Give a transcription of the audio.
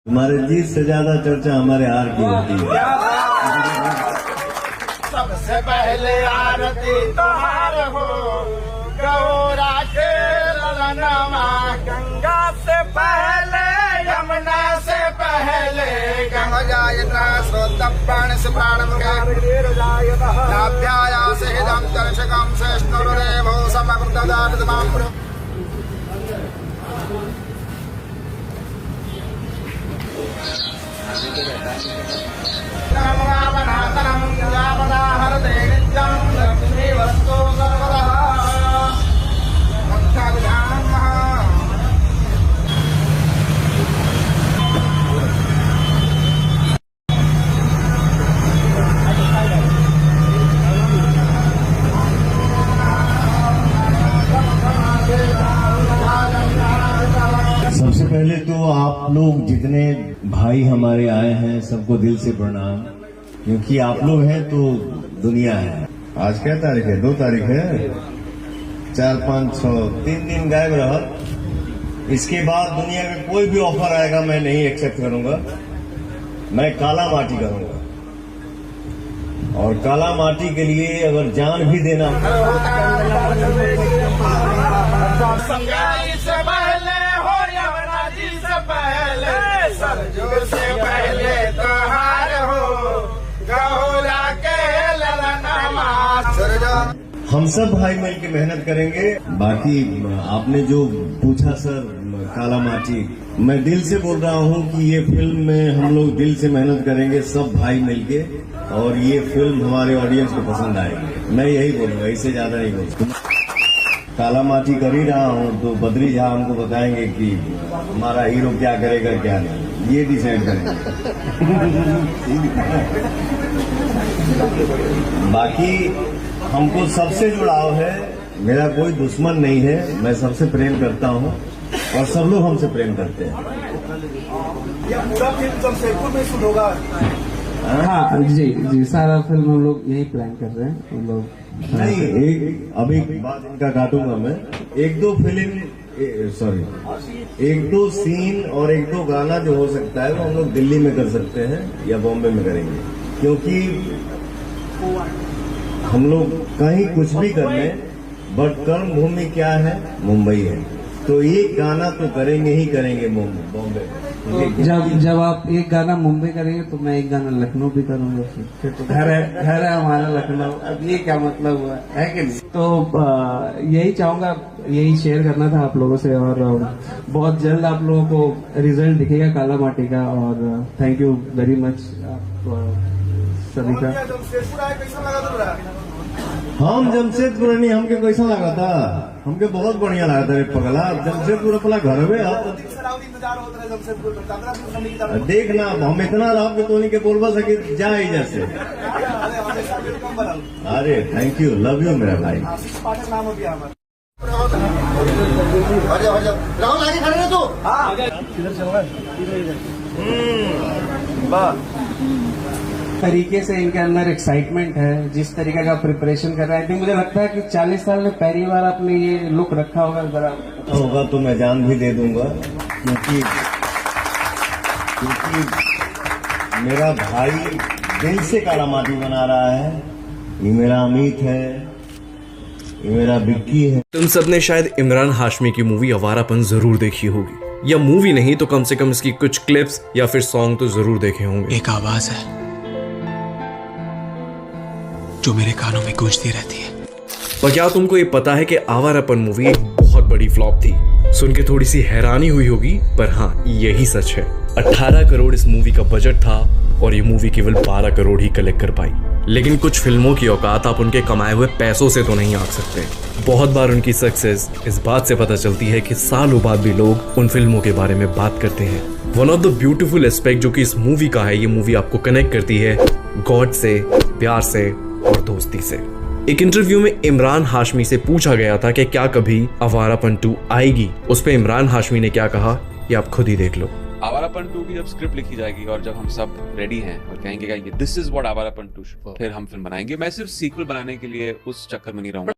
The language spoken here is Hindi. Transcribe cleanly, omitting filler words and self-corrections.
हमारे जीत से ज्यादा चर्चा हमारे हार की होती है। सबसे पहले आरती तुम्हार हो, गौरा के ललनमा। गंगा से पहले यमुना से पहले गंगा श्रोतप्राण से प्राणभ्याया से हिदम दर्शकम श्रेष्ठुरेवो समकृतदातमाम। सबसे पहले तो आप लोग जितने भाई हमारे आए हैं सबको दिल से प्रणाम, क्योंकि आप लोग हैं तो दुनिया है। आज क्या तारीख है? 2 तारीख है। 4, 5, 6 3 दिन गायब रहा। इसके बाद दुनिया में कोई भी ऑफर आएगा मैं नहीं एक्सेप्ट करूंगा। मैं काला माटी करूंगा, और काला माटी के लिए अगर जान भी देना सरजू से पहले त्योहार हो, गौरा के ललनमा। हम सब भाई मिल के मेहनत करेंगे। बाकी आपने जो पूछा सर काला माटी, मैं दिल से बोल रहा हूँ कि ये फिल्म में हम लोग दिल से मेहनत करेंगे सब भाई मिलके, और ये फिल्म हमारे ऑडियंस को पसंद आएगी। मैं यही बोलूंगा, इससे ज्यादा नहीं बोलूंगा। काला माटी कर ही रहा हूँ तो बद्री झा हमको बताएंगे कि हमारा हीरो क्या करेगा क्या नहीं, ये डिसाइड करेंगे। बाकी हमको सबसे जुड़ाव है, मेरा कोई दुश्मन नहीं है, मैं सबसे प्रेम करता हूँ और सब लोग हमसे प्रेम करते हैं। पूरा फिल्म जमशेदपुर में शूट होगा। हाँ जी, सारा फिल्म हम लोग यही प्लान कर रहे हैं हम लोग। नहीं, अभी बात इनका काटूंगा मैं। 1-2 फिल्म एक दो सीन और 1-2 गाना जो हो सकता है वो हम लोग दिल्ली में कर सकते हैं या बॉम्बे में करेंगे, क्योंकि हम लोग कहीं कुछ भी कर लें बट कर्म भूमि क्या है? मुंबई है। तो एक गाना तो करेंगे ही करेंगे बॉम्बे। तो जब आप एक गाना मुंबई करेंगे तो मैं एक गाना लखनऊ भी करूंगा। फिर तो घर है हमारा लखनऊ। अब ये क्या मतलब हुआ है कि नहीं? तो यही चाहूंगा, यही शेयर करना था आप लोगों से, और बहुत जल्द आप लोगों को रिजल्ट दिखेगा काला माटी का। और थैंक यू वेरी मच सभी का। हम जमशेदपुर नहीं, हमके कैसा लगा था? हमके बहुत बढ़िया लगा था रे पगला। जमशेदपुर अपना घर में देखना, हम इतना रहा कि तो नहीं के बोलवा सके जा ही जैसे। अरे थैंक यू, लव यू मेरा भाई। राहुल आगे खड़े रहे तो। वाह, तरीके से इनके अंदर एक्साइटमेंट है, जिस तरीके का प्रिपरेशन कर रहा है। मुझे लगता है कि 40 साल में पहली बार आपने ये लुक रखा होगा तो मैं जान भी दे दूंगा, क्योंकि मेरा भाई दिल से काला माटी बना रहा है। ये मेरा अमित है, ये मेरा बिक्की है। तुम सबने शायद इमरान हाशमी की मूवी आवारापन जरूर देखी होगी, या मूवी नहीं तो कम से कम इसकी कुछ क्लिप्स या फिर सॉन्ग तो जरूर देखे होंगे। एक आवाज है जो मेरे कानों में गूंजती रहती है। पर क्या तुमको ये पता है कि आवारापन मूवी एक बहुत बड़ी फ्लॉप थी? सुन के थोड़ी सी हैरानी हुई होगी, पर हाँ यही सच है। 18 करोड़ इस मूवी का बजट था और ये मूवी केवल 12 करोड़ ही कलेक्ट कर पाई। लेकिन कुछ फिल्मों की औकात आप उनके कमाए हुए पैसों से तो नहीं आंक सकते। बहुत बार उनकी सक्सेस इस बात से पता चलती है कि सालों बाद भी लोग उन फिल्मों के बारे में बात करते हैं। One of the beautiful aspect जो कि इस मूवी का है, ये मूवी आपको कनेक्ट करती है गॉड से, प्यार से और दोस्ती से। एक इंटरव्यू में इमरान हाशमी से पूछा गया था कि क्या कभी आवारापन 2 आएगी। उस पे इमरान हाशमी ने क्या कहा, ये आप खुद ही देख लो। आवारापन 2 की जब स्क्रिप्ट लिखी जाएगी और जब हम सब रेडी हैं और कहेंगे कि दिस इज व्हाट आवारापन 2 फिर हम फिल्म बनाएंगे। मैं सिर्फ सीक्वल बनाने के लिए उस चक्कर में नहीं रहूंगा।